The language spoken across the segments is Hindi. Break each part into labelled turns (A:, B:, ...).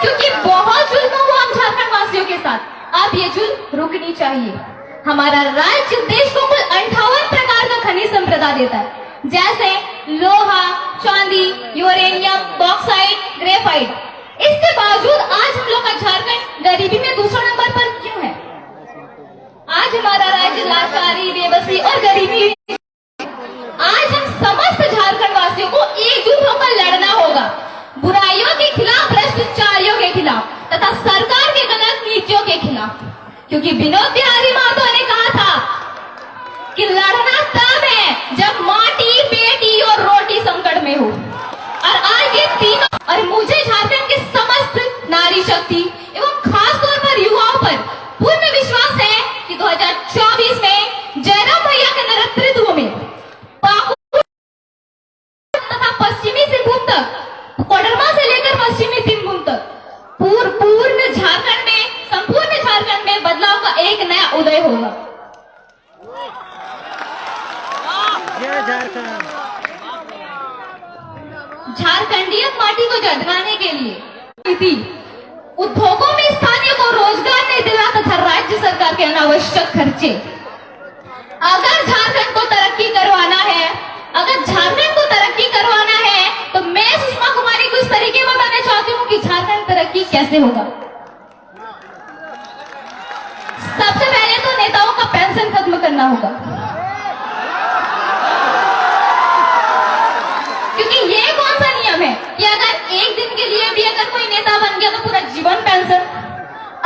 A: क्योंकि बहुत जुल्म हुआ हम झारखंड वासियों के साथ। अब ये जुल्म रुकनी चाहिए। हमारा राज्य देश को कुल 58 प्रकार का खनिज संपदा देता है, जैसे लोहा, चांदी, यूरेनियम, बॉक्साइट, ग्रेफाइट। इसके बावजूद आज हम लोग का झारखंड गरीबी में दूसरा नंबर पर क्यों है? आज हमारा राज्य लाचारी, बेबसी और गरीबी। आज हम समस्त झारखंड वासियों को एकजुट होकर लड़ना होगा, बुराइयों के खिलाफ, भ्रष्टाचारियों के खिलाफ तथा सरकार के गलत नीतियों के खिलाफ। क्योंकि विनोद बिहारी महतो ने कहा था कि लड़ना तब है जब माटी, बेटी और रोटी संकट में हो। और आज ये तीनों, और मुझे झारखंड के समस्त नारी शक्ति एवं खास तौर पर युवाओं पर पूर्ण विश्वास है कि 2024 में जयराम भैया के नेतृत्व में पाकुड़ तथा पश्चिमी सिंहभूम तक, कोडरमा से लेकर पश्चिमी सिंहभूम तक पूर्ण झारखंड में, संपूर्ण झारखंड में बदलाव का एक नया उदय होगा। झारखंडीय माटी को जगाने के लिए उद्योगों में स्थानीय को रोजगार नहीं दिला तथा राज्य सरकार के अनावश्यक खर्चे। अगर झारखंड को तरक्की करवाना है, अगर झारखंड को तरक्की करवाना है तो मैं सुषमा कुमारी को इस तरीके बताना चाहती हूँ कि झारखंड तरक्की कैसे होगा। सबसे पहले तो नेताओं का पेंशन खत्म करना होगा, क्योंकि ये कौन सा नियम है कि अगर एक दिन के लिए भी अगर कोई नेता बन गया तो पूरा जीवन पेंशन।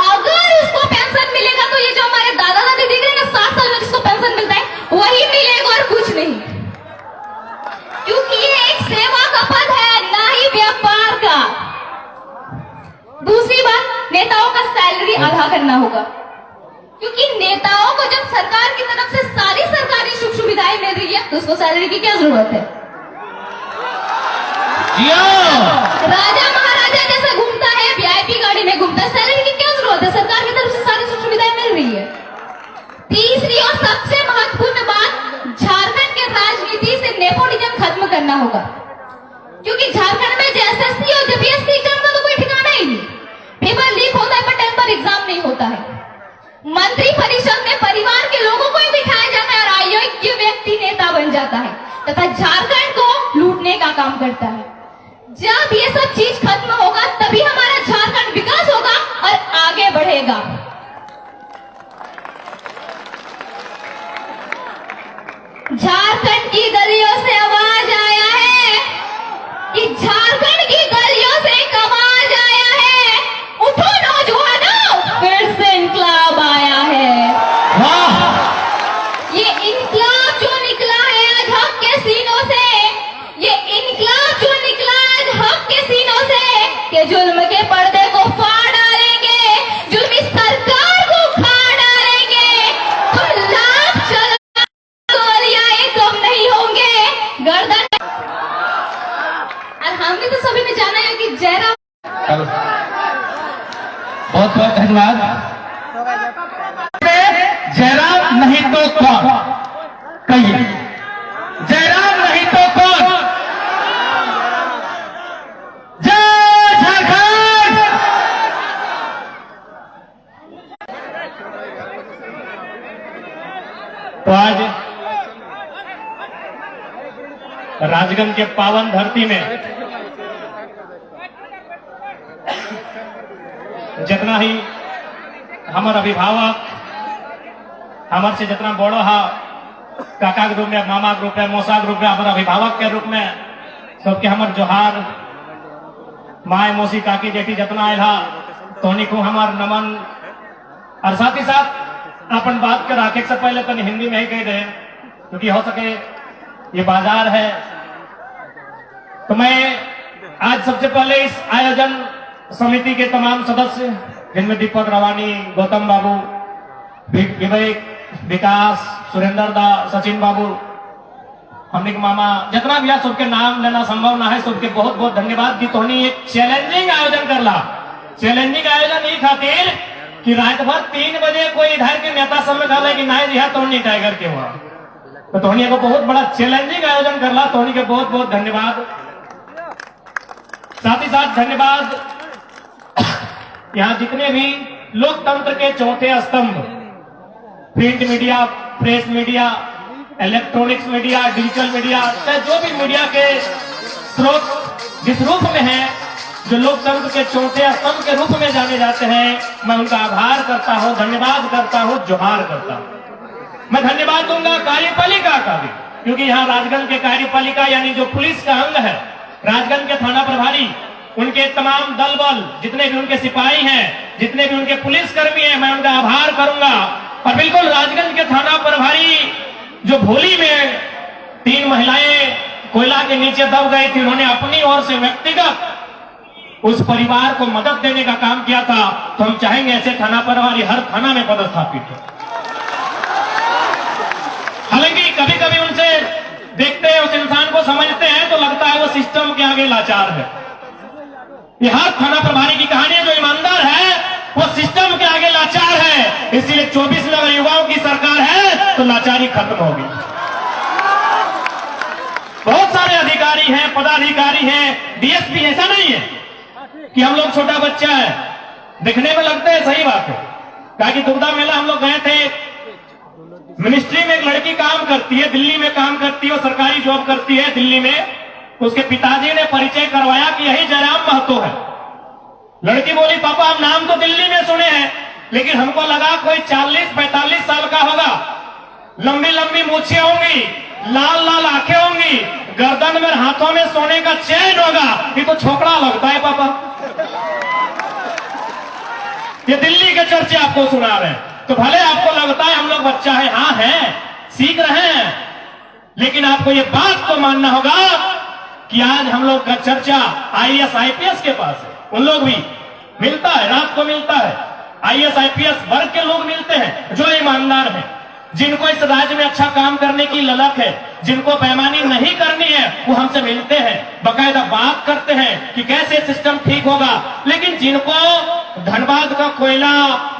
A: अगर उसको पेंशन मिलेगा तो ये जो हमारे दादा दादी दिख रहे हैं ना 60 साल में जिसको पेंशन मिलता है वही मिलेगा और कुछ नहीं, क्योंकि ये एक सेवा का पद है, ना ही व्यापार का। दूसरी बात, नेताओं का सैलरी आधा करना होगा, क्योंकि नेताओं को जब सरकार की तरफ से सारी सरकारी सुख सुविधाएं मिल रही है तो उसको सैलरी की क्या जरूरत है? राजा महाराजा जैसा घूमता है, वीआईपी गाड़ी में घूमता है, सैलरी की क्या जरूरत है? सरकार की तरफ से सारी सुख सुविधाएं मिल रही है। तीसरी और सबसे महत्वपूर्ण बात, झारखंड के राजनीति से नेपोटिज्म खत्म करना होगा, क्योंकि झारखंड में एसएससी और जेपीएससी एग्जाम का तो कोई ठिकाना ही नहीं। पेपर लीक होता है पर टाइम पर एग्जाम नहीं होता है। मंत्री परिषद में परिवार के लोगों को ही बिठाया जाता है और अयोग्य व्यक्ति नेता बन जाता है तथा झारखंड को लूटने का काम करता है। जब ये सब चीज खत्म होगा तभी हमारा झारखंड विकास होगा और आगे बढ़ेगा। झारखंड की गलियों से आवाज आया है कि झारखंड की गलियों से एक आवाज आया है, उठो नौजवानों, फिर से इंकलाब आया है। ये इंकलाब जो निकला है आज हक के सीनों से, ये इंकलाब जो निकला आज हक के सीनों से, के जुल्म के पर्दे को फाड़ डालेंगे, जुल्मी सरकार को उखाड़ डालेंगे। तुम लाख चला गोलियां कम नहीं होंगे, गर्दन। और हमने तो सभी ने जाना है कि जयराम।
B: बहुत बहुत धन्यवाद। जयराम नहीं तो कौन? कहिए, जयराम नहीं तो कौन? जय झारखंड। तो आज राजगंज के पावन धरती में जितना ही हमारे अभिभावक हमारे से जितना बड़ो हा, काका के रूप में, मामा के रूप में, मौसा के रूप में, हमारे अभिभावक के रूप में सबके हमारे जोहार, माए, मौसी, काकी, जेठी जितना आयल हा तोनी को हमार नमन। और साथ ही साथ अपन बात कर आके से पहले तो हिंदी में ही कह रहे, क्योंकि हो सके ये बाजार है। तो मैं आज सबसे पहले इस आयोजन समिति के तमाम सदस्य, जिनमें दीपक रवानी, गौतम बाबू, विवेक, विकास, सुरेंद्र दा, सचिन बाबू, हमने के मामा, जितना भी सबके नाम लेना संभव ना है, सबके बहुत बहुत धन्यवाद की तोनी एक चैलेंजिंग आयोजन करला। चैलेंजिंग आयोजन ये खातिर कि रात भर 3 बजे कोई इधर के नेता सब में डाले कि नहीं जी तोनी टाइगर के हुआ, तो तोनी को बहुत बड़ा चैलेंजिंग आयोजन करला। तोनी के बहुत बहुत धन्यवाद। साथ ही साथ धन्यवाद यहाँ जितने भी लोकतंत्र के चौथे स्तंभ, print media, press media, electronics media, digital media, चाहे जो भी मीडिया के स्रोत जिस रूप में है, जो लोकतंत्र के चौथे स्तंभ के रूप में जाने जाते हैं, मैं उनका आभार करता हूं, धन्यवाद करता हूं, जोहार करता हूं। मैं धन्यवाद दूंगा कार्यपालिका का भी, क्योंकि यहाँ राजगंज के कार्यपालिका यानी जो पुलिस का अंग है, राजगंज के थाना प्रभारी, उनके तमाम दल बल, जितने भी उनके सिपाही हैं, जितने भी उनके पुलिसकर्मी हैं, मैं उनका आभार करूंगा। और बिल्कुल राजगंज के थाना प्रभारी जो भोली में 3 महिलाएं कोयला के नीचे दब गई थी, उन्होंने अपनी ओर से व्यक्तिगत उस परिवार को मदद देने का काम किया था। तो हम चाहेंगे ऐसे थाना प्रभारी हर थाना में पदस्थापित हो। हालांकि कभी कभी उनसे देखते हैं, उस इंसान को समझते हैं तो लगता है वो सिस्टम के आगे लाचार है। ये हर थाना प्रभारी की कहानी है, जो ईमानदार है वो सिस्टम के आगे लाचार है। इसलिए 24 में अगर युवाओं की सरकार है तो लाचारी खत्म होगी। बहुत सारे अधिकारी हैं, पदाधिकारी हैं, डीएसपी, ऐसा नहीं है कि हम लोग छोटा बच्चा है, दिखने में लगते हैं, सही बात है। कहा कि दुर्गा मेला हम लोग गए थे, मिनिस्ट्री में एक लड़की काम करती है, दिल्ली में काम करती है, वो सरकारी जॉब करती है दिल्ली में। उसके पिताजी ने परिचय करवाया कि यही जयराम महतो है। लड़की बोली, पापा हम नाम तो दिल्ली में सुने हैं, लेकिन हमको लगा कोई 40-45 साल का होगा, लंबी लंबी मूछें होंगी, लाल लाल आंखें होंगी, गर्दन में हाथों में सोने का चैन होगा। ये तो छोकरा लगता है पापा। ये दिल्ली के चर्चे आपको सुना रहे हैं। तो भले आपको लगता है हम लोग बच्चा है, हाँ है, सीख रहे हैं, लेकिन आपको ये बात तो मानना होगा कि आज हम लोग का चर्चा आईएएस आईपीएस के पास है। उन लोग भी मिलता है, रात को मिलता है, आईएएस आईपीएस वर्ग के लोग मिलते हैं जो ईमानदार हैं, जिनको इस राज्य में अच्छा काम करने की ललक है, जिनको बेईमानी नहीं करनी है, वो हमसे मिलते हैं, बकायदा बात करते हैं कि कैसे सिस्टम ठीक होगा। लेकिन जिनको धनबाद का कोयला,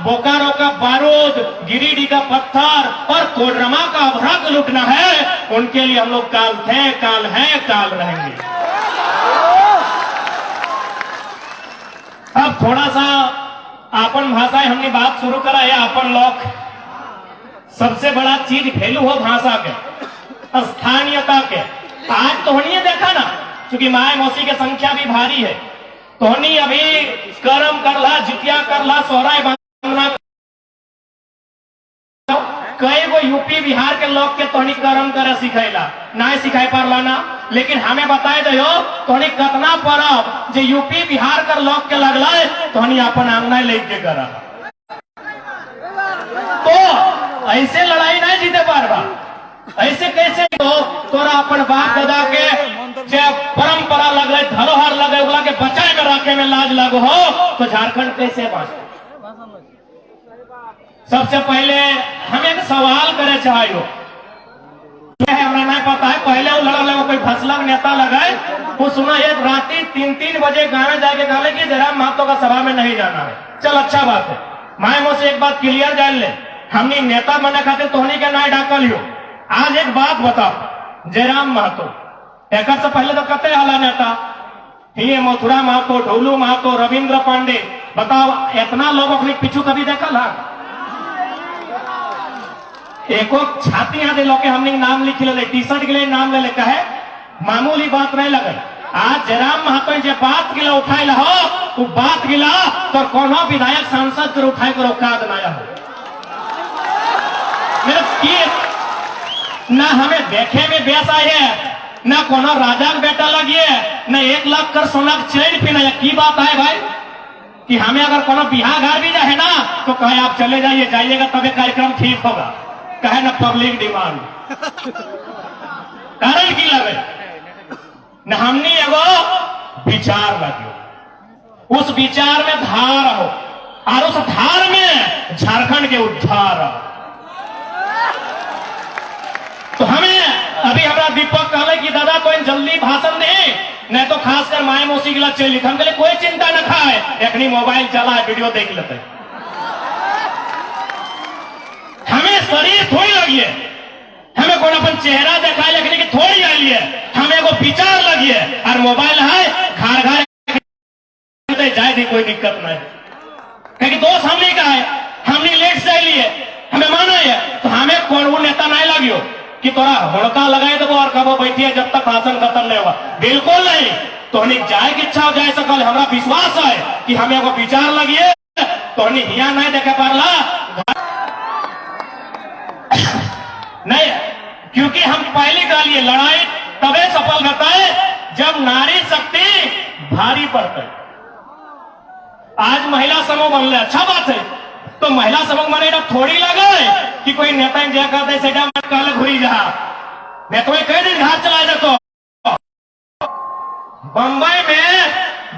B: बोकारो का बारूद, गिरिडीह का पत्थर और कोडरमा का अभ्रक लूटना है, उनके लिए हम लोग काल थे, काल हैं, काल रहेंगे। अब थोड़ा सा आपन भाषाएं हमने बात शुरू करा है। आपन लोग सबसे बड़ा चीज वैल्यू हो भाषा के, स्थानीयता के। आज तोहनी देखा ना, क्योंकि माए मौसी की संख्या भी भारी है, तोहनी अभी करम करला, जितिया करला, सोहराय बांधना, कई गो यूपी बिहार के लोग के तोहनी करम करे सिखाइला, ना सिखाई पारला ना। लेकिन हमें बताए दो तोहनी कतना परब जो यूपी बिहार के लोग के लगला तोहनी अपन आंगना लेके करा। तो ऐसे लड़ाई नहीं जीते पारबा, ऐसे कैसे हो तोरा अपन बाप दादा के परंपरा लग रहे, धरोहर लगे, ओला के बचाए में रखे में लाज लगो हो, तो झारखंड कैसे बांचे। सबसे पहले हम एक सवाल करे चाहिए, हमरा नहीं पता है, पहले वो लड़ा लगा कोई फसलक नेता लगाए, वो सुना एक राती 3-3 बजे गाँव जाके कहले कि जयराम महतो का सभा में नहीं जाना है। चल अच्छा बात है, माए मुझ से एक बात क्लियर जान ले, हमने नेता बने खाते तोहनी के ना डाकल हो। आज एक बात बताओ, जयराम महतो एक से पहले तो कते आला नेता ये मथुरा महतो, ढोलू महतो, रविंद्र पांडे, बताओ इतना लोग अपने पीछू कभी देखल है? एको छाती यहाँ लोग के हमने नाम लिख ले, टी शर्ट के लिए नाम ले लेता है, मामूली बात नहीं लगे। आज जयराम महतो जो बात गिला उठाए हो, वो बात गिला तो कोनो विधायक सांसद कर उठाए कर औकात बनाया हो। ना हमें देखे में बेस आई है, ना कोनो राजा का बेटा लगिए, ना 1 लाख कर सोना चैन पीना। की बात है भाई कि हमें अगर कोनो बिहार घर भी जाए ना तो कहे आप चले जाइए, जाइएगा तभी कार्यक्रम ठीक होगा, कहे ना पब्लिक डिमांड। कारण की लगे न हमने एगो विचार लगे, उस विचार में धार हो और उस धार में झारखंड के उद्धार हो। तो हमें अभी हमारा दीपक कहले कि दादा तो जल्दी भाषण दे, नहीं तो खासकर माए मौसी के लिए चली। हम कहले कोई चिंता न खाए, एकनी मोबाइल चला है, वीडियो देख लेते। हमें शरीर थोड़ी लगी है, हमें कौन अपन चेहरा देखा लिखने की थोड़ी आई है, हमें को विचार लगी है और मोबाइल है घर घर जाए थी, कोई दिक्कत नहीं। क्योंकि दोष हमने का है, हमने लेट से लिए, हमें माना है, तो हमें कौन वो नेता नहीं लगियो कि तोरा हुड़का लगाए देवो और कबो बैठिए जब तक भाषण खत्म नहीं होगा। बिल्कुल नहीं। तो जाए की इच्छा हो जाए सकल, हमारा विश्वास है कि हमें एगो विचार लगिए तो हिया नहीं देखे पारला नहीं, क्योंकि हम पहले गालिए लड़ाई तबे सफल होता है जब नारी शक्ति भारी पड़ता है। आज महिला समूह बन रहा, अच्छा बात है। तो महिला समूह माने थोड़ी लगे कि कोई नेता जय कर दे सेटा मत काले घुरी जा, मैं तुम्हें कई दिन घाट चला जातो। बंबई में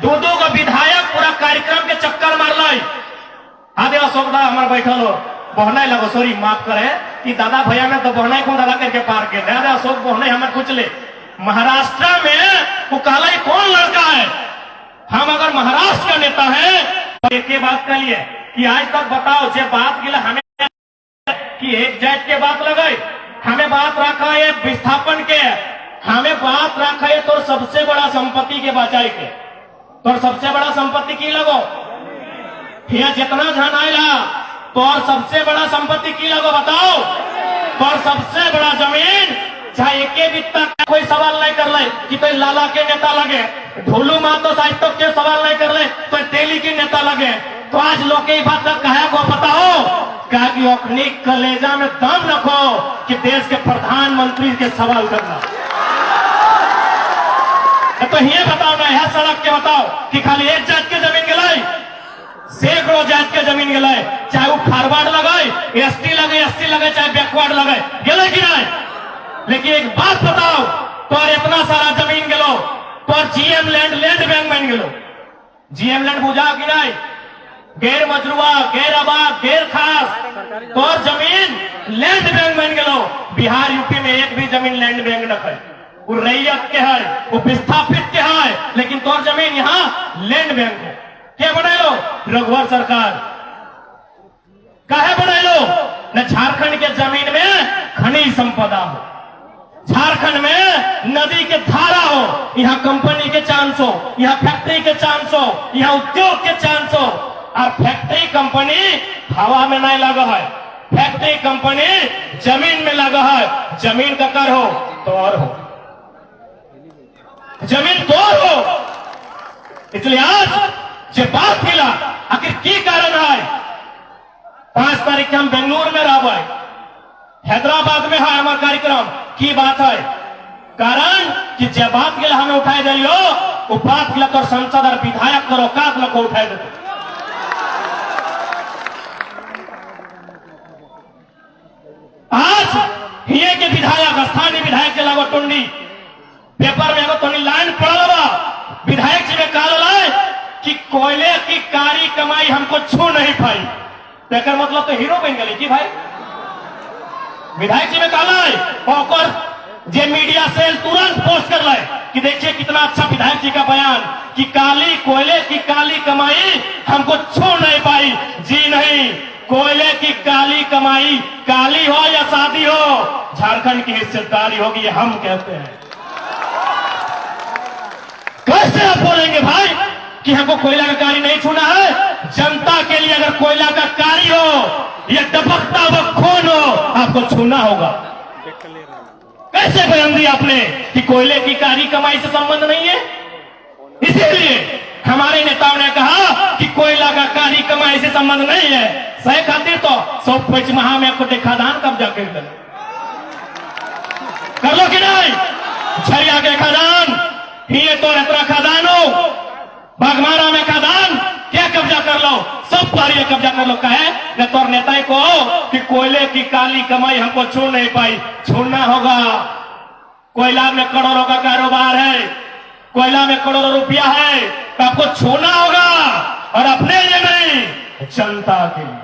B: दो का विधायक पूरा कार्यक्रम के चक्कर मार लाई। हाँ देवा सोकदा हमारे बैठल हो बहना लगो, सॉरी माफ करे कि दादा भैया में तो बहना कौन दादा करके पार के दादा अशोक बहना हमें कुछ ले। महाराष्ट्र में वो काला कौन लड़का है, हम अगर महाराष्ट्र का नेता है तो एक बात कर लिए कि आज तक बताओ जे बात गिला हमें कि एक जात के बात लगे, हमें बात रखा है विस्थापन के, हमें बात रखा है तो सबसे बड़ा संपत्ति के बचाई के, तो सबसे बड़ा संपत्ति की लगो भैया जितना धन आएगा तो और सबसे बड़ा संपत्ति की लगो बताओ। तो सबसे बड़ा जमीन चाहे एक बित्ता कोई सवाल नहीं कर ले कि तो लाला के नेता लगे, ढोलू माँ तो आज तक के सवाल नहीं कर ले तो तेली के नेता लगे। तो आज लोग की बात कहा को पता हो कहा कि अपनी कलेजा में दम रखो कि देश के प्रधानमंत्री के सवाल करना। तो ये बताओ ना, यह सड़क के बताओ कि खाली एक जात के जमीन गलाई, सैकड़ों जात के जमीन गलाए, चाहे वो फॉरवर्ड लगाए, एसटी लगे, एससी लगे, चाहे बैकवर्ड लगे, गले कि नहीं। लेकिन एक बात बताओ, तो इतना सारा जमीन गलो तो जीएम लैंड बैंक बन गलो। जीएम लैंड बुझा कि नहीं, गैर मजरूआ, गैर आबाद, गैर खास तो जमीन लैंड बैंक बन गलो। बिहार यूपी में एक भी जमीन लैंड बैंक न है, वो रैयत के है, वो विस्थापित के है, लेकिन तोर जमीन यहाँ लैंड बैंक है। क्या बनाए लो रघुवर सरकार काहे बनाए लो न झारखंड के जमीन में खनिज संपदा हो, झारखंड में नदी के धारा हो, यहाँ कंपनी के चांस हो, यहाँ फैक्ट्री के चांस हो, यहाँ उद्योग के चांस हो। और फैक्ट्री कंपनी हवा में नहीं लगा है, फैक्ट्री कंपनी जमीन में लगा है। जमीन का कर हो तो और हो, जमीन तो और हो। इसलिए आज जो बात मिला आखिर की कारण है, 5 तारीख हम बेंगलुरु में रह, हैदराबाद में है हमारा कार्यक्रम की बात है। कारण कि जब बात के लिए हमें उठाए दियो वो बात के लिए तो संसद और विधायक करो का को उठाए देते। आज ये के विधायक स्थानीय विधायक के लागो टुंडी पेपर में तो लाइन पड़ा विधायक जी में कहा लाए कि कोयले की कारी कमाई हमको छू नहीं पाई, तो मतलब तो हीरो बन गए कि भाई विधायक जी में कहा और जे मीडिया सेल तुरंत पोस्ट कर लाए कि देखिए कितना अच्छा विधायक जी का बयान कि काली कोयले की काली कमाई हमको छू नहीं पाई। जी नहीं, कोयले की काली कमाई काली हो या शादी हो झारखंड की हिस्सेदारी होगी, ये हम कहते हैं। कैसे आप बोलेंगे भाई कि हमको कोयला का कारी नहीं छूना है? जनता के लिए अगर कोयला का कारी हो या टपकता हुआ खून हो आपको छूना होगा। कैसे बयान दिया आपने कि कोयले की कारी कमाई से संबंध नहीं है? इसीलिए हमारे नेताओं ने कहा कि कोयला का कारी कमाई से संबंध नहीं है। सही खातिर तो 100 महा में खुद खादान कब्जा कर लो कि नहीं? झरिया के खादान, ये तो रेतरा खादान हो, बागमारा में खादान क्या कब्जा कर लो, सब पारी कब्जा कर लो। कहे तो नेता को कि कोयले की काली कमाई हमको छू नहीं पाई, छूना होगा। कोयला में करोड़ों का कारोबार है, कोयला में करोड़ों रुपया है, तो आपको छूना होगा और अपने लिए नहीं, जनता के लिए,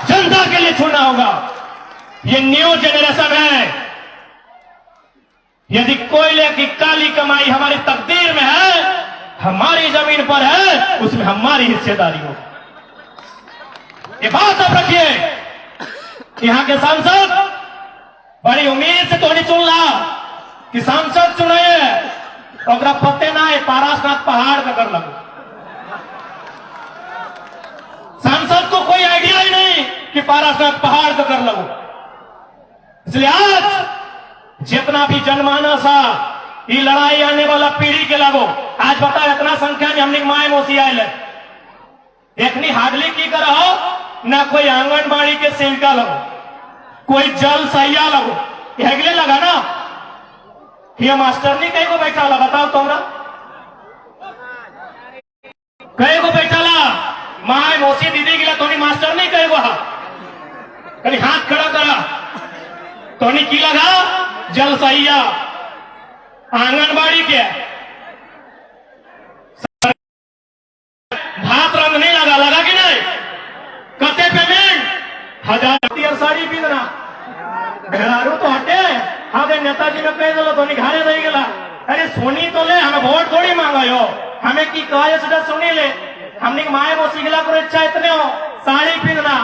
B: जनता के लिए छूना होगा। ये न्यू जेनरेशन है। यदि कोयले की काली कमाई हमारी तकदीर में है, हमारी जमीन पर है, उसमें हमारी हिस्सेदारी हो। ये बात आप रखिए। यहां के सांसद बड़ी उम्मीद से तो नहीं चुन रहा कि सांसद चुनाए और पत्ते ना है पारासनाथ पहाड़ में कर लगो। पारा से पहाड़ तो कर लो। इसलिए आज जितना भी जनमानस है ये लड़ाई आने वाला पीढ़ी के लगो। आज बता इतना संख्या में हमने माए मोसी आयल है, देखनी हार्डली की करो ना कोई आंगनबाड़ी के सेविका लगो, कोई जल सैया लगो, हेगले लगा ना ये मास्टर नहीं कहीं को बैठा ला, बताओ तुमरा कहीं को बैठा ला माए मोसी दीदी गिला तो मास्टर नहीं कहे वो कहीं हाथ खड़ा करा तो की लगा जल सैया आंगनबाड़ी के भात रंग नहीं लगा, लगा कि नहीं? कते पेमेंट 1000 साड़ी पीना घरारू तो हटे। हाँ नेताजी में कह दिलो तो घरे रही गला। अरे सुनी तो ले, हमें वोट थोड़ी मांगा हो, हमें की कहा सुनी ले। हमने माए वो सिगला को इच्छा इतने हो साड़ी पीना